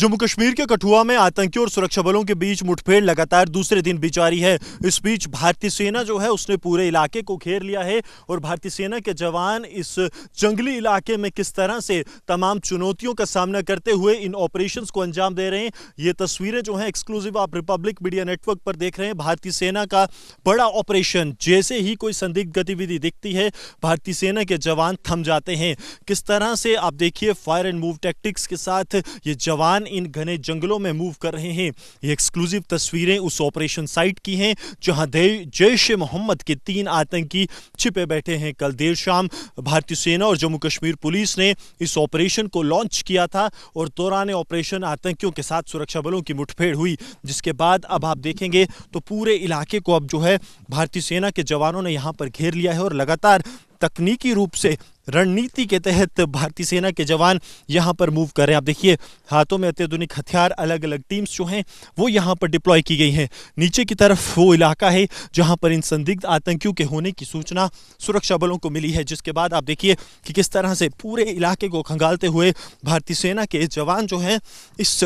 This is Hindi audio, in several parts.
जम्मू कश्मीर के कठुआ में आतंकियों और सुरक्षा बलों के बीच मुठभेड़ लगातार दूसरे दिन भी जारी है। इस बीच भारतीय सेना जो है उसने पूरे इलाके को घेर लिया है और भारतीय सेना के जवान इस जंगली इलाके में किस तरह से तमाम चुनौतियों का सामना करते हुए इन ऑपरेशंस को अंजाम दे रहे हैं। ये तस्वीरें जो हैं एक्सक्लूसिव आप रिपब्लिक मीडिया नेटवर्क पर देख रहे हैं। भारतीय सेना का बड़ा ऑपरेशन, जैसे ही कोई संदिग्ध गतिविधि दिखती है भारतीय सेना के जवान थम जाते हैं। किस तरह से आप देखिए फायर एंड मूव टैक्टिक्स के साथ ये जवान इन घने जंगलों में मूव कर रहे हैं। ये एक्सक्लूसिव तस्वीरें उस ऑपरेशन साइट की हैं जहां जैश-ए-मोहम्मद के 3 आतंकी छिपे बैठे हैं। कल देर शाम भारतीय सेना और जम्मू कश्मीर पुलिस ने इस ऑपरेशन को लॉन्च किया था और दौरान ऑपरेशन आतंकियों के साथ सुरक्षा बलों की मुठभेड़ हुई, जिसके बाद अब आप देखेंगे तो पूरे इलाके को अब जो है भारतीय सेना के जवानों ने यहां पर घेर लिया है और लगातार तकनीकी रूप से रणनीति के तहत भारतीय सेना के जवान यहां पर मूव कर रहे हैं। आप देखिए हाथों में अत्याधुनिक हथियार, अलग अलग टीम्स जो हैं वो यहां पर डिप्लॉय की गई हैं। नीचे की तरफ वो इलाका है जहां पर इन संदिग्ध आतंकियों के होने की सूचना सुरक्षा बलों को मिली है, जिसके बाद आप देखिए कि किस तरह से पूरे इलाके को खंगालते हुए भारतीय सेना के जवान जो हैं इस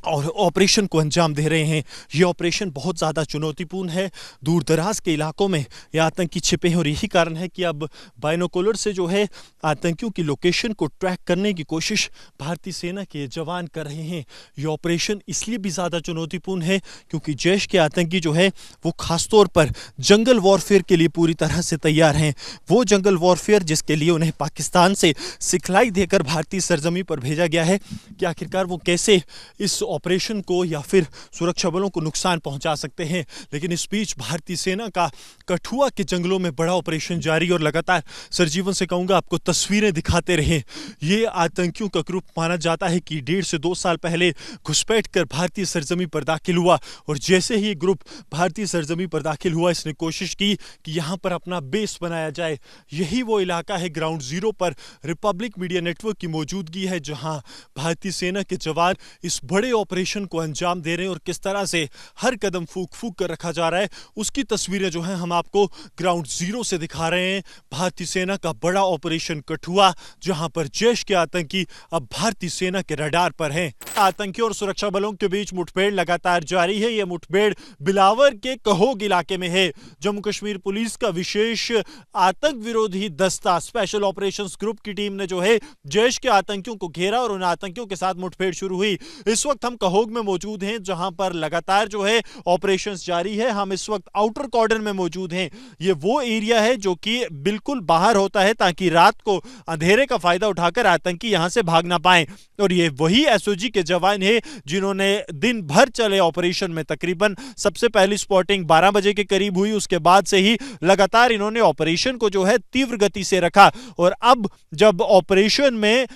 और ऑपरेशन को अंजाम दे रहे हैं। ये ऑपरेशन बहुत ज़्यादा चुनौतीपूर्ण है। दूर दराज के इलाकों में ये आतंकी छिपे हैं और यही कारण है कि अब बाइनोकुलर से जो है आतंकियों की लोकेशन को ट्रैक करने की कोशिश भारतीय सेना के जवान कर रहे हैं। ये ऑपरेशन इसलिए भी ज़्यादा चुनौतीपूर्ण है क्योंकि जैश के आतंकी जो है वो ख़ासतौर पर जंगल वॉरफेयर के लिए पूरी तरह से तैयार हैं। वो जंगल वॉरफेयर जिसके लिए उन्हें पाकिस्तान से सिखलाई देकर भारतीय सरजमी पर भेजा गया है कि आखिरकार वो कैसे इस ऑपरेशन को या फिर सुरक्षा बलों को नुकसान पहुंचा सकते हैं। लेकिन इस बीच भारतीय सेना का कठुआ के जंगलों में बड़ा ऑपरेशन जारी और लगातार सरजीवन से कहूंगा आपको तस्वीरें दिखाते रहे। ये आतंकियों का ग्रुप माना जाता है कि 1.5 से 2 साल पहले घुसपैठ कर भारतीय सरजमी पर दाखिल हुआ और जैसे ही ग्रुप भारतीय सरजमी पर दाखिल हुआ इसने कोशिश की कि यहाँ पर अपना बेस बनाया जाए। यही वो इलाका है ग्राउंड जीरो पर रिपब्लिक मीडिया नेटवर्क की मौजूदगी है जहाँ भारतीय सेना के जवान इस बड़े ऑपरेशन को अंजाम दे रहे हैं और किस तरह से हर कदम फूक फूक कर रखा जा रहा है उसकी तस्वीरें जो हैं हम आपको ग्राउंड जीरो से दिखा रहे हैं। भारतीय सेना का बड़ा ऑपरेशन कठुआ जहां पर जैश के आतंकी अब भारतीय सेना के रडार पर हैं। आतंकियों और सुरक्षा बलों के बीच मुठभेड़ लगातार जारी है। यह मुठभेड़ बिलावर के कहोग इलाके में है। जम्मू कश्मीर पुलिस का विशेष आतंक विरोधी दस्ता स्पेशल ऑपरेशंस ग्रुप की टीम ने जो है जैश के आतंकियों को घेरा और उन आतंकियों के साथ मुठभेड़ शुरू हुई। इस वक्त हम कहोग में मौजूद हैं जहां पर लगातार जो है ऑपरेशंस जारी है। हम इस वक्त आउटर कॉर्डन में मौजूद हैं। ये वो एरिया है जो कि बिल्कुल बाहर होता है ताकि रात को अंधेरे का फायदा उठाकर आतंकी यहां से भाग ना पाएं और ये वही एसओजी के जवान हैं जिन्होंने दिन भर चले ऑपरेशन में तकरीबन सबसे पहली स्पॉटिंग 12 बजे के करीब हुई। उसके बाद से ही लगातार इन्होंने ऑपरेशन को जो है तीव्र गति से रखा और अब जब ऑपरेशन में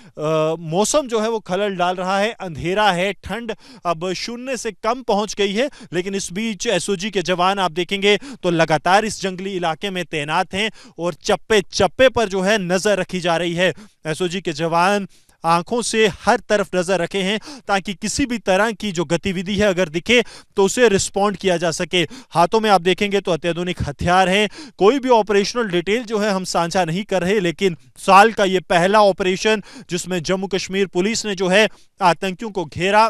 मौसम जो है वो खलल डाल रहा है, अंधेरा है, ठंड अब 0 से कम पहुंच गई है, लेकिन इस बीच एसओजी के जवान आप देखेंगे तो लगातार इस जंगली इलाके में तैनात हैं और चप्पे चप्पे पर जो है नजर रखी जा रही है। एसओजी के जवान आंखों से हर तरफ नजर रखे हैं ताकि किसी भी तरह की जो गतिविधि है अगर दिखे तो उसे रिस्पॉन्ड किया जा सके। हाथों में आप देखेंगे तो अत्याधुनिक हथियार हैं। कोई भी ऑपरेशनल डिटेल जो है हम साझा नहीं कर रहे, लेकिन साल का ये पहला ऑपरेशन जिसमें जम्मू कश्मीर पुलिस ने जो है आतंकियों को घेरा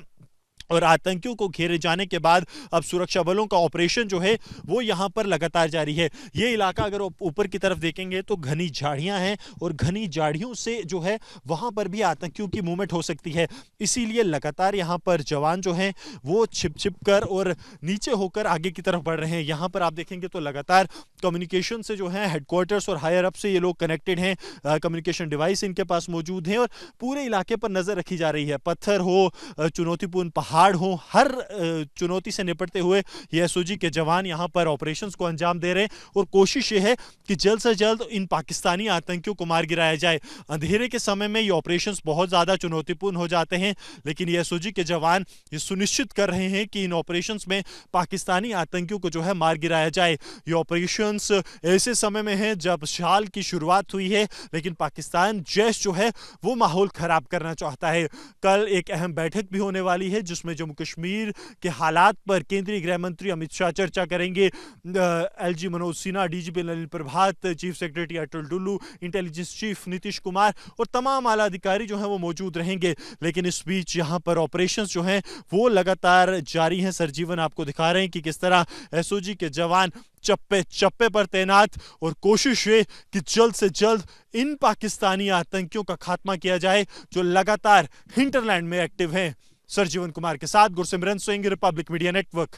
और आतंकियों को घेरे जाने के बाद अब सुरक्षा बलों का ऑपरेशन जो है वो यहां पर लगातार जारी है। ये इलाका अगर ऊपर की तरफ देखेंगे तो घनी झाड़ियां हैं और घनी झाड़ियों से जो है वहां पर भी आतंकियों की मूवमेंट हो सकती है। इसीलिए लगातार यहां पर जवान जो हैं वो छिप छिप कर और नीचे होकर आगे की तरफ बढ़ रहे हैं। यहां पर आप देखेंगे तो लगातार कम्युनिकेशन से जो है हेडक्वार्टर्स और हायर अप से ये लोग कनेक्टेड हैं। कम्युनिकेशन डिवाइस इनके पास मौजूद हैं और पूरे इलाके पर नजर रखी जा रही है। पत्थर हो, चुनौतीपूर्ण पहाड़ हो, हर चुनौती से निपटते हुए ये एसओजी के जवान यहां पर ऑपरेशंस को अंजाम दे रहे हैं और कोशिश ये है कि जल्द से जल्द इन पाकिस्तानी आतंकियों को मार गिराया जाए। अंधेरे के समय में ये ऑपरेशंस बहुत ज्यादा चुनौतीपूर्ण हो जाते हैं, लेकिन ये एसओजी के जवान ये सुनिश्चित कर रहे हैं कि इन ऑपरेशंस में पाकिस्तानी आतंकियों को जो है मार गिराया जाए। ये ऑपरेशंस ऐसे समय में है जब साल की शुरुआत हुई है, लेकिन पाकिस्तान जैश जो है वो माहौल खराब करना चाहता है। कल एक अहम बैठक भी होने वाली है जिसमें जिसमें जम्मू कश्मीर के हालात पर केंद्रीय गृह मंत्री अमित शाह चर्चा करेंगे। एलजी मनोज सिन्हा, डीजीपी नलिन प्रभात, चीफ सेक्रेटरी अटल डुल्लू, इंटेलिजेंस चीफ नीतीश कुमार और तमाम आला अधिकारी जो हैं वो मौजूद रहेंगे। लेकिन इस बीच यहाँ पर ऑपरेशंस जो हैं वो लगातार जारी हैं। सरजीवन आपको दिखा रहे हैं कि किस तरह एसओजी के जवान चप्पे चप्पे पर तैनात, और कोशिश ये कि जल्द से जल्द इन पाकिस्तानी आतंकियों का खात्मा किया जाए जो लगातार हिंटरलैंड में एक्टिव हैं। सरजीवन कुमार के साथ Gursimran Singh, Republic media network.